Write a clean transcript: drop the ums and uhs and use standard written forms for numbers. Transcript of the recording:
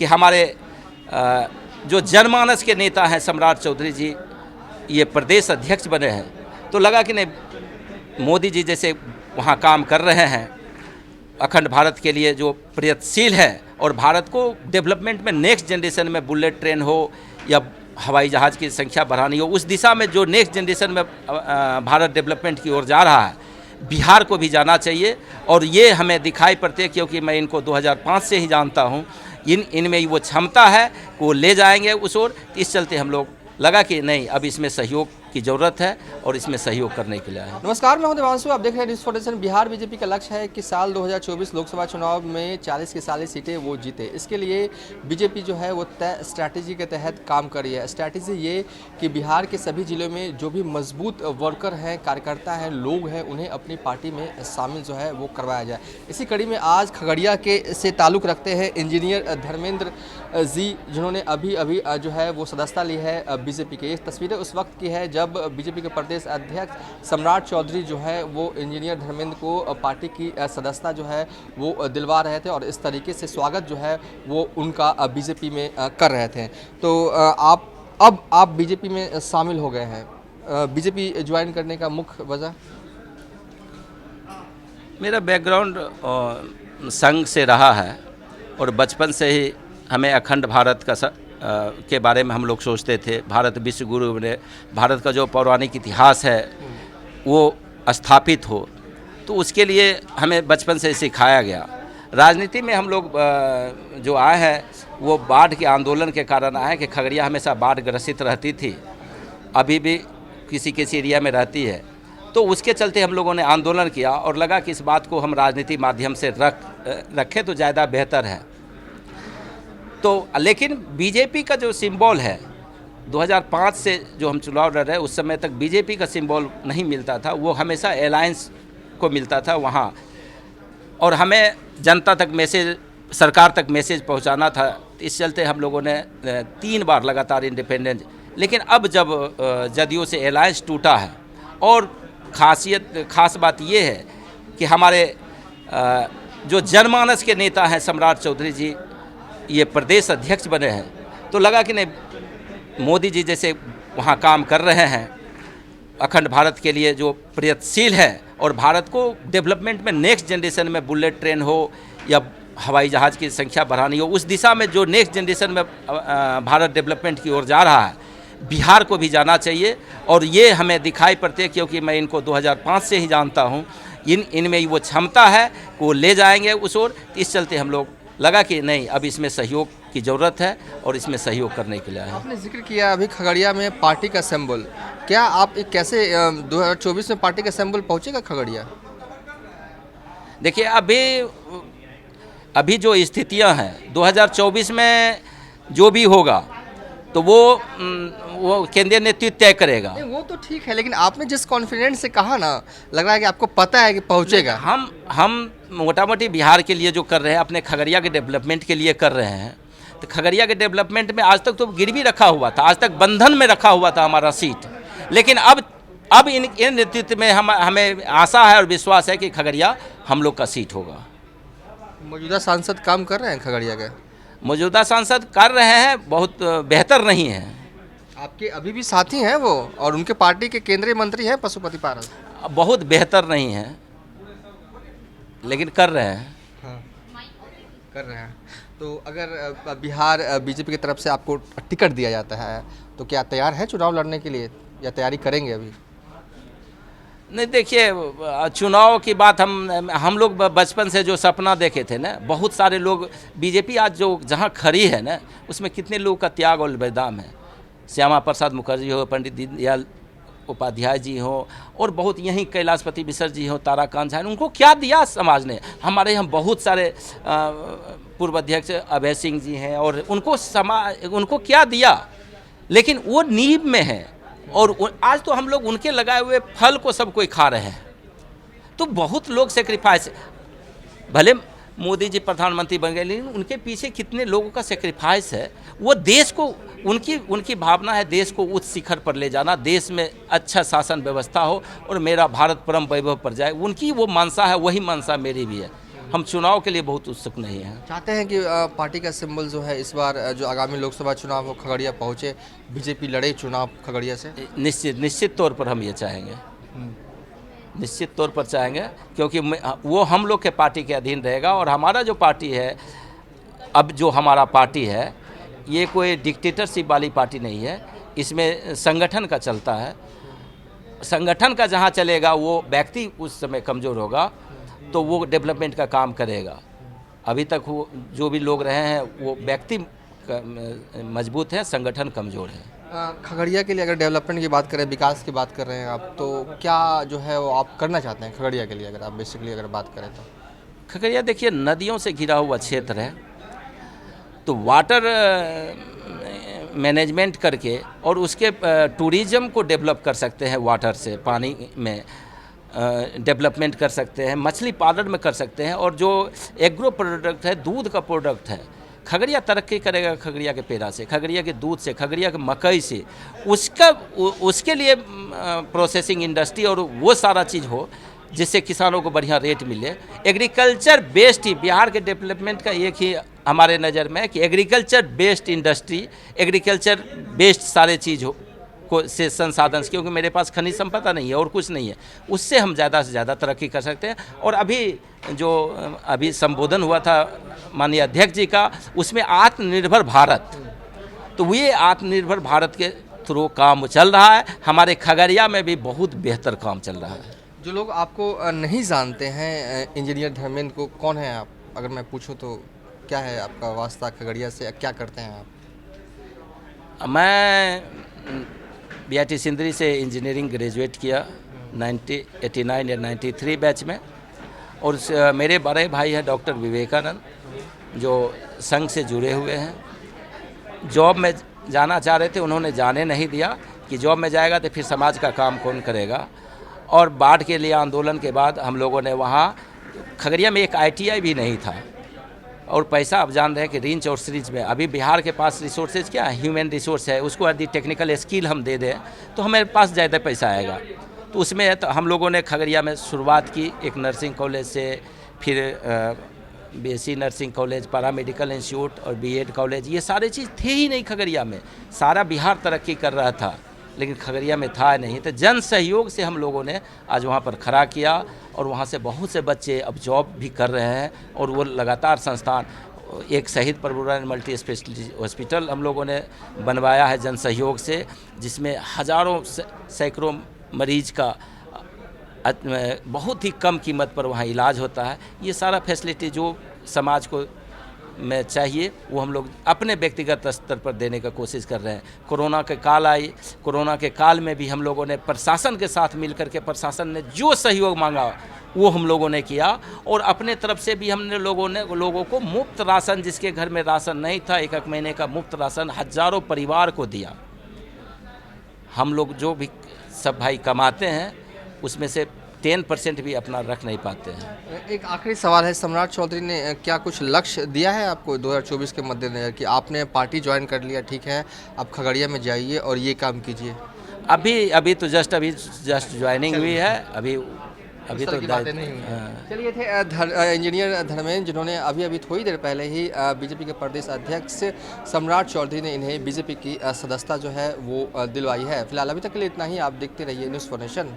कि हमारे जो जनमानस के नेता हैं सम्राट चौधरी जी ये प्रदेश अध्यक्ष बने हैं, तो लगा कि नहीं मोदी जी जैसे वहाँ काम कर रहे हैं अखंड भारत के लिए जो प्रयत्नशील है और भारत को डेवलपमेंट में नेक्स्ट जनरेशन में बुलेट ट्रेन हो या हवाई जहाज़ की संख्या बढ़ानी हो, उस दिशा में जो नेक्स्ट जनरेशन में भारत डेवलपमेंट की ओर जा रहा है, बिहार को भी जाना चाहिए। और ये हमें दिखाई पड़ती है क्योंकि मैं इनको 2005 से ही जानता हूँ, इनमें वो क्षमता है कि वो ले जाएंगे उस ओर। इस चलते हम लोग लगा कि नहीं अब इसमें सहयोग की ज़रूरत है और इसमें सहयोग करने के लिए है। नमस्कार, मैं हूं देवांशु, आप देख रहे हैं न्यूज़ फाउंडेशन। बिहार बीजेपी का लक्ष्य है कि साल 2024 लोकसभा चुनाव में 40 की 40 सीटें वो जीते। इसके लिए बीजेपी जो है वो तय स्ट्रैटेजी के तहत काम कर रही है। स्ट्रैटेजी ये कि बिहार के सभी जिलों में जो भी मजबूत वर्कर हैं, कार्यकर्ता हैं, लोग हैं, उन्हें अपनी पार्टी में शामिल जो है वो करवाया जाए। इसी कड़ी में आज खगड़िया के से ताल्लुक़ रखते हैं इंजीनियर धर्मेंद्र जी, जिन्होंने अभी जो है वो सदस्यता ली है बीजेपी की। ये तस्वीरें उस वक्त की है जब बीजेपी के प्रदेश अध्यक्ष सम्राट चौधरी जो है वो इंजीनियर धर्मेंद्र को पार्टी की सदस्यता जो है वो दिलवा रहे थे और इस तरीके से स्वागत जो है वो उनका बीजेपी में कर रहे थे। तो आप बीजेपी में शामिल हो गए हैं, बीजेपी ज्वाइन करने का मुख्य वजह? मेरा बैकग्राउंड संघ से रहा है और बचपन से ही हमें अखंड भारत का के बारे में हम लोग सोचते थे। भारत विश्व गुरु ने भारत का जो पौराणिक इतिहास है वो स्थापित हो, तो उसके लिए हमें बचपन से सिखाया गया। राजनीति में हम लोग जो आए हैं वो बाढ़ के आंदोलन के कारण आए कि खगड़िया हमेशा बाढ़ ग्रसित रहती थी, अभी भी किसी किसी एरिया में रहती है। तो उसके चलते हम लोगों ने आंदोलन किया और लगा कि इस बात को हम राजनीति माध्यम से रखें तो ज़्यादा बेहतर है। तो लेकिन बीजेपी का जो सिंबल है 2005 से जो हम चुनाव लड़ रहे हैं उस समय तक बीजेपी का सिंबल नहीं मिलता था, वो हमेशा अलायंस को मिलता था वहाँ, और हमें जनता तक मैसेज, सरकार तक मैसेज पहुँचाना था। इस चलते हम लोगों ने 3 बार लगातार इंडिपेंडेंट, लेकिन अब जब जदयू से अलायंस टूटा है और खास बात ये है कि हमारे जो जनमानस के नेता हैं सम्राट चौधरी जी ये प्रदेश अध्यक्ष बने हैं, तो लगा कि नहीं मोदी जी जैसे वहाँ काम कर रहे हैं अखंड भारत के लिए जो प्रयत्नशील है और भारत को डेवलपमेंट में नेक्स्ट जनरेशन में बुलेट ट्रेन हो या हवाई जहाज़ की संख्या बढ़ानी हो, उस दिशा में जो नेक्स्ट जनरेशन में भारत डेवलपमेंट की ओर जा रहा है, बिहार को भी जाना चाहिए। और ये हमें दिखाई पड़ती है क्योंकि मैं इनको 2005 से ही जानता हूँ, इनमें वो क्षमता है कि वो ले जाएंगे उस ओर। इस चलते हम लोग लगा कि नहीं अब इसमें सहयोग की ज़रूरत है और इसमें सहयोग करने के लिए है। आपने जिक्र किया अभी खगड़िया में पार्टी का सिंबल, क्या आप कैसे 2024 में पार्टी का सिंबल पहुंचेगा खगड़िया? देखिए अभी जो स्थितियां हैं 2024 में जो भी होगा तो वो केंद्रीय नेतृत्व तय करेगा। वो तो ठीक है, लेकिन आपने जिस कॉन्फिडेंस से कहा ना, लग रहा है कि आपको पता है कि पहुंचेगा। हम मोटा मोटी बिहार के लिए जो कर रहे हैं, अपने खगड़िया के डेवलपमेंट के लिए कर रहे हैं। तो खगड़िया के डेवलपमेंट में आज तक तो गिरवी रखा हुआ था, आज तक बंधन में रखा हुआ था हमारा सीट, लेकिन अब इन नेतृत्व में हमें आशा है और विश्वास है कि खगड़िया हम लोग का सीट होगा। मौजूदा सांसद काम कर रहे हैं खगड़िया के? मौजूदा सांसद कर रहे हैं, बहुत बेहतर नहीं है। आपके अभी भी साथी हैं वो, और उनके पार्टी के केंद्रीय मंत्री हैं पशुपति पारस। बहुत बेहतर नहीं है लेकिन कर रहे हैं। हाँ, कर रहे हैं। तो अगर बिहार बीजेपी की तरफ से आपको टिकट दिया जाता है तो क्या तैयार है चुनाव लड़ने के लिए या तैयारी करेंगे अभी? नहीं, देखिए चुनाव की बात हम लोग बचपन से जो सपना देखे थे ना, बहुत सारे लोग बीजेपी आज जो जहाँ खड़ी है ना उसमें कितने लोगों का त्याग और बलिदान है। श्यामा प्रसाद मुखर्जी हो, पंडित दीनदयाल उपाध्याय जी हो, और बहुत यहीं कैलाशपति मिश्र जी हो, ताराकांत झा, उनको क्या दिया समाज ने। हमारे यहाँ बहुत सारे पूर्व अध्यक्ष अभय सिंह जी हैं और उनको क्या दिया, लेकिन वो नींव में है और आज तो हम लोग उनके लगाए हुए फल को सब कोई खा रहे हैं। तो बहुत लोग सेक्रीफाइस, भले मोदी जी प्रधानमंत्री बन गए लेकिन उनके पीछे कितने लोगों का सेक्रीफाइस है। वो देश को, उनकी भावना है देश को उच्च शिखर पर ले जाना, देश में अच्छा शासन व्यवस्था हो और मेरा भारत परम वैभव पर जाए। उनकी वो मनसा है, वही मनसा मेरी भी है। हम चुनाव के लिए बहुत उत्सुक नहीं हैं। चाहते हैं कि पार्टी का सिंबल जो है इस बार जो आगामी लोकसभा चुनाव हो खगड़िया पहुंचे, बीजेपी लड़े चुनाव खगड़िया से। निश्चित तौर पर हम ये चाहेंगे, निश्चित तौर पर चाहेंगे, क्योंकि वो हम लोग के पार्टी के अधीन रहेगा। और हमारा जो पार्टी है, अब जो हमारा पार्टी है, ये कोई डिक्टेटरशिप वाली पार्टी नहीं है। इसमें संगठन का चलता है। संगठन का जहाँ चलेगा वो व्यक्ति उस समय कमज़ोर होगा तो वो डेवलपमेंट का काम करेगा। अभी तक वो जो भी लोग रहे हैं वो व्यक्ति मजबूत है, संगठन कमज़ोर है। खगड़िया के लिए अगर डेवलपमेंट की बात करें, विकास की बात कर रहे हैं आप, तो क्या जो है वो आप करना चाहते हैं खगड़िया के लिए, अगर आप बेसिकली अगर बात करें तो? खगड़िया देखिए नदियों से घिरा हुआ क्षेत्र है, तो वाटर मैनेजमेंट करके और उसके टूरिज़्म को डेवलप कर सकते हैं। वाटर से पानी में डेवलपमेंट कर सकते हैं, मछली पालन में कर सकते हैं। और जो एग्रो प्रोडक्ट है, दूध का प्रोडक्ट है, खगड़िया तरक्की करेगा खगड़िया के पेड़ा से, खगड़िया के दूध से, खगड़िया के मकई से। उसके लिए प्रोसेसिंग इंडस्ट्री और वो सारा चीज़ हो जिससे किसानों को बढ़िया रेट मिले। एग्रीकल्चर बेस्ड ही बिहार के डेवलपमेंट का एक ही हमारे नज़र में है कि agriculture based industry, agriculture based सारे चीज़ हो को से संसाधन, क्योंकि मेरे पास खनिज संपदा नहीं है और कुछ नहीं है, उससे हम ज़्यादा से ज़्यादा तरक्की कर सकते हैं। और अभी संबोधन हुआ था माननीय अध्यक्ष जी का, उसमें आत्मनिर्भर भारत, तो ये आत्मनिर्भर भारत के थ्रू काम चल रहा है। हमारे खगड़िया में भी बहुत बेहतर काम चल रहा है। जो लोग आपको नहीं जानते हैं, इंजीनियर धर्मेंद्र को, कौन है आप? अगर मैं पूछूं तो क्या है आपका वास्ता खगड़िया से, क्या करते हैं आप? मैं BIT सिंदरी से इंजीनियरिंग ग्रेजुएट किया 1989 या 93 बैच में। और मेरे बड़े भाई हैं डॉक्टर विवेकानंद, जो संघ से जुड़े हुए हैं। जॉब में जाना चाह रहे थे, उन्होंने जाने नहीं दिया कि जॉब में जाएगा तो फिर समाज का काम कौन करेगा। और बाढ़ के लिए आंदोलन के बाद हम लोगों ने वहाँ, खगड़िया में एक ITI भी नहीं था, और पैसा आप जान रहे हैं कि रिंच और सीरीज में अभी बिहार के पास रिसोर्सेज क्या है, ह्यूमन रिसोर्स है, उसको यदि टेक्निकल स्किल हम दे दें तो हमारे पास ज़्यादा पैसा आएगा। तो उसमें तो हम लोगों ने खगड़िया में शुरुआत की, एक नर्सिंग कॉलेज से, फिर BSc nursing college, paramedical institute और BEd कॉलेज। ये सारे चीज़ थे ही नहीं खगड़िया में। सारा बिहार तरक्की कर रहा था लेकिन खगड़िया में था नहीं। तो जन सहयोग से हम लोगों ने आज वहाँ पर खड़ा किया और वहाँ से बहुत से बच्चे अब जॉब भी कर रहे हैं। और वो लगातार संस्थान, एक शहीद प्रभुराम मल्टी स्पेशलिटी हॉस्पिटल हम लोगों ने बनवाया है जन सहयोग से, जिसमें हज़ारों सैकड़ों मरीज का बहुत ही कम कीमत पर वहाँ इलाज होता है। ये सारा फैसिलिटी जो समाज को में चाहिए वो हम लोग अपने व्यक्तिगत स्तर पर देने का कोशिश कर रहे हैं। कोरोना के काल आई, कोरोना के काल में भी हम लोगों ने प्रशासन के साथ मिलकर के, प्रशासन ने जो सहयोग मांगा वो हम लोगों ने किया। और अपने तरफ से भी हमने लोगों को मुफ्त राशन, जिसके घर में राशन नहीं था, एक महीने का मुफ्त राशन हज़ारों परिवार को दिया। हम लोग जो भी सब भाई कमाते हैं उसमें से 10% भी अपना रख नहीं पाते हैं। एक आखिरी सवाल है, सम्राट चौधरी ने क्या कुछ लक्ष्य दिया है आपको 2024 के मद्देनजर कि आपने पार्टी ज्वाइन कर लिया, ठीक है, आप खगड़िया में जाइए और ये काम कीजिए? अभी तो जस्ट ज्वाइनिंग हुई है, अभी तो बातें नहीं हुई। चलिए, थे इंजीनियर धर्मेंद्र, जिन्होंने अभी थोड़ी देर पहले ही बीजेपी के प्रदेश अध्यक्ष सम्राट चौधरी ने इन्हें बीजेपी की सदस्यता जो है वो दिलवाई है। फिलहाल अभी तक के लिए इतना ही। आप देखते रहिए न्यूज़ फॉर नेशन।